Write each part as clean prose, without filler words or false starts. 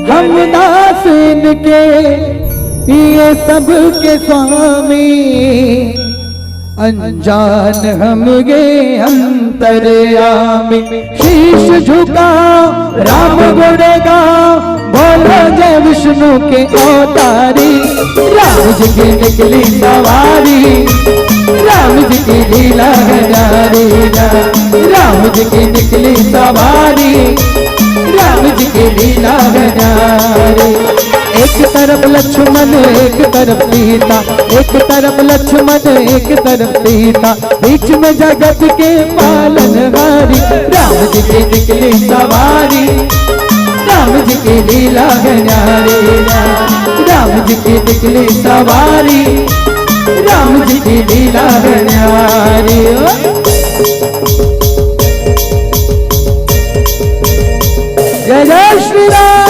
हम दास इनके ये सब के स्वामी, अनजान हम गे अंतर्यामी। शीश झुकाओ राम गुण गाओ, बोलो जय विष्णु के अवतारी। राम जी की निकली सवारी, राम जी की लीला है जारी। राम जी की निकली सवारी, राम जी की लीला है जारी। एक तरफ लक्ष्मण एक तरफ सीता, एक तरफ लक्ष्मण एक तरफ सीता, बीच में जगत के पालनहारी। राम जी की निकली सवारी, राम जी की लीला है न्यारी। राम जी की निकली सवारी, राम जी की लीला है न्यारी। जय जय श्री राम।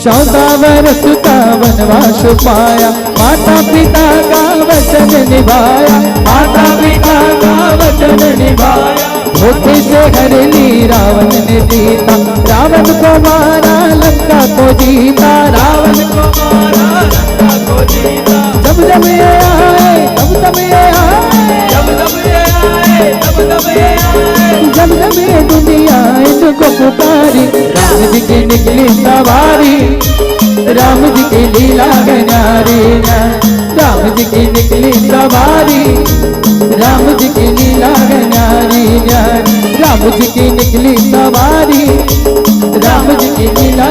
चौदह वर्ष का वनवास पाया, माता पिता का वचन निभाया। माता पिता का वचन निभाया, धोखे से हर ली रावण ने जीता। रावण को मारा लंका को जीता, रावण को मारा लंका को जीता। जब जब ये आए तब तब ये आए, जब जब ये आए तब तब ये आए, जब जब ये दुनिया इनको पुकारी। राम जी की निकली सवारी, राम जी की लीला है न्यारी। राम जी की निकली सवारी, राम जी की लीला है न्यारी। राम जी की निकली सवारी, राम जी की लीला